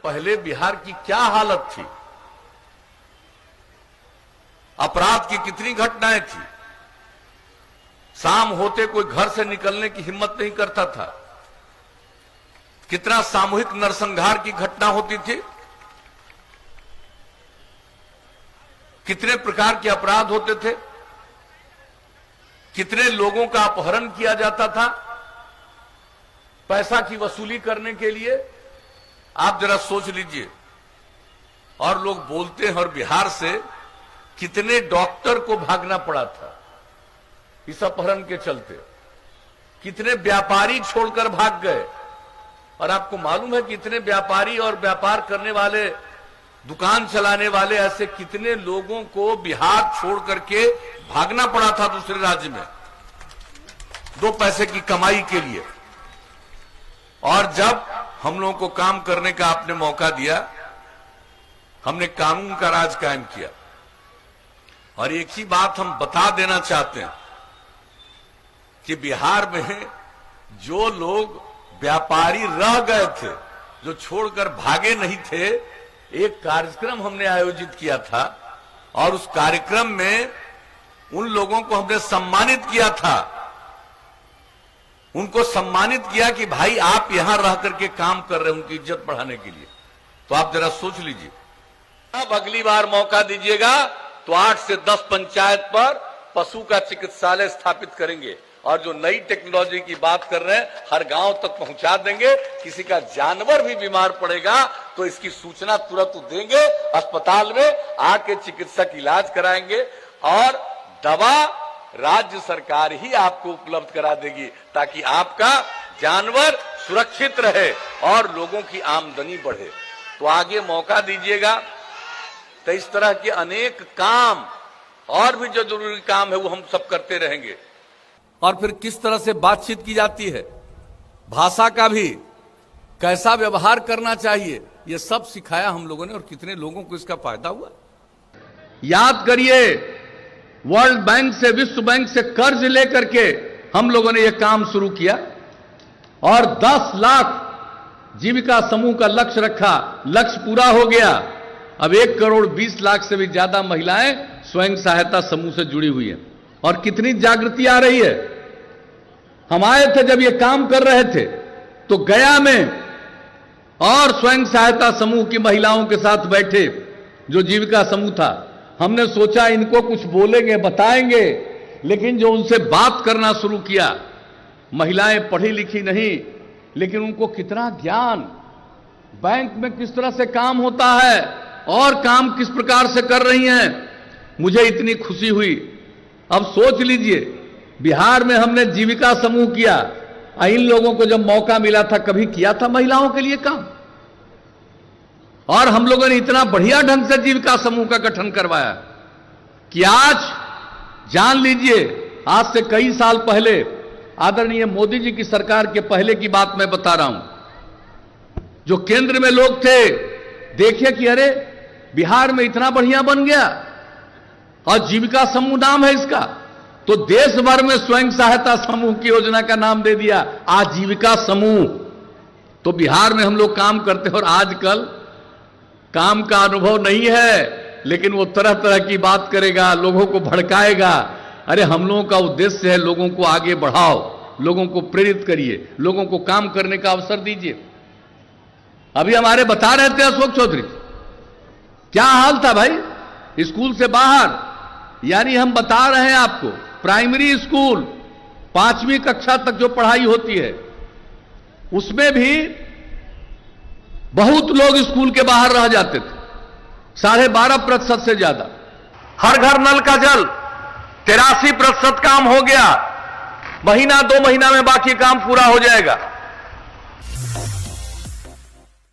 पहले बिहार की क्या हालत थी, अपराध की कितनी घटनाएं थी। शाम होते कोई घर से निकलने की हिम्मत नहीं करता था। कितना सामूहिक नरसंहार की घटना होती थी, कितने प्रकार के अपराध होते थे, कितने लोगों का अपहरण किया जाता था पैसा की वसूली करने के लिए। आप जरा सोच लीजिए। और लोग बोलते हैं और बिहार से कितने डॉक्टर को भागना पड़ा था इस अपहरण के चलते, कितने व्यापारी छोड़कर भाग गए। और आपको मालूम है कि इतने व्यापारी और व्यापार करने वाले, दुकान चलाने वाले, ऐसे कितने लोगों को बिहार छोड़ करके भागना पड़ा था दूसरे राज्य में 2 पैसे की कमाई के लिए। और जब हम लोगों को काम करने का आपने मौका दिया, हमने कानून का राज कायम किया। और एक ही बात हम बता देना चाहते हैं कि बिहार में जो लोग व्यापारी रह गए थे, जो छोड़कर भागे नहीं थे, एक कार्यक्रम हमने आयोजित किया था और उस कार्यक्रम में उन लोगों को हमने सम्मानित किया था। उनको सम्मानित किया कि भाई आप यहां रह करके काम कर रहे हैं, उनकी इज्जत बढ़ाने के लिए। तो आप जरा सोच लीजिए। अब अगली बार मौका दीजिएगा तो 8 से 10 पंचायत पर पशु का चिकित्सालय स्थापित करेंगे और जो नई टेक्नोलॉजी की बात कर रहे हैं हर गांव तक पहुंचा देंगे। किसी का जानवर भी बीमार पड़ेगा तो इसकी सूचना तुरंत देंगे, अस्पताल में आके चिकित्सक इलाज कराएंगे और दवा राज्य सरकार ही आपको उपलब्ध करा देगी, ताकि आपका जानवर सुरक्षित रहे और लोगों की आमदनी बढ़े। तो आगे मौका दीजिएगा। तो इस तरह के अनेक काम और भी जो जरूरी काम है वो हम सब करते रहेंगे। और फिर किस तरह से बातचीत की जाती है, भाषा का भी कैसा व्यवहार करना चाहिए, ये सब सिखाया हम लोगों ने। और कितने लोगों को इसका फायदा हुआ। याद करिए, वर्ल्ड बैंक से, विश्व बैंक से कर्ज लेकर के हम लोगों ने यह काम शुरू किया और 10 लाख जीविका समूह का लक्ष्य रखा। लक्ष्य पूरा हो गया। अब 1 करोड़ 20 लाख से भी ज्यादा महिलाएं स्वयं सहायता समूह से जुड़ी हुई हैं। और कितनी जागृति आ रही है। हम आए थे जब ये काम कर रहे थे तो गया में और स्वयं सहायता समूह की महिलाओं के साथ बैठे, जो जीविका समूह था। हमने सोचा इनको कुछ बोलेंगे, बताएंगे, लेकिन जो उनसे बात करना शुरू किया, महिलाएं पढ़ी लिखी नहीं, लेकिन उनको कितना ज्ञान, बैंक में किस तरह से काम होता है और काम किस प्रकार से कर रही हैं, मुझे इतनी खुशी हुई। अब सोच लीजिए, बिहार में हमने जीविका समूह किया। इन लोगों को जब मौका मिला था, कभी किया था महिलाओं के लिए काम? और हम लोगों ने इतना बढ़िया ढंग से जीविका समूह का गठन करवाया कि आज जान लीजिए, आज से कई साल पहले, आदरणीय मोदी जी की सरकार के पहले की बात मैं बता रहा हूं, जो केंद्र में लोग थे, देखिए कि अरे बिहार में इतना बढ़िया बन गया और जीविका समूह नाम है इसका, तो देश भर में स्वयं सहायता समूह की योजना का नाम दे दिया आजीविका समूह। तो बिहार में हम लोग काम करते हैं और आजकल काम का अनुभव नहीं है, लेकिन वो तरह तरह की बात करेगा, लोगों को भड़काएगा। अरे हम लोगों का उद्देश्य है लोगों को आगे बढ़ाओ, लोगों को प्रेरित करिए, लोगों को काम करने का अवसर दीजिए। अभी हमारे बता रहे थे अशोक चौधरी, क्या हाल था भाई स्कूल से बाहर। यानी हम बता रहे हैं आपको, प्राइमरी स्कूल 5वीं कक्षा तक जो पढ़ाई होती है, उसमें भी बहुत लोग स्कूल के बाहर रह जाते थे, 12.5% से ज्यादा। हर घर नल का जल 83% काम हो गया। महीना 2 महीना में बाकी काम पूरा हो जाएगा।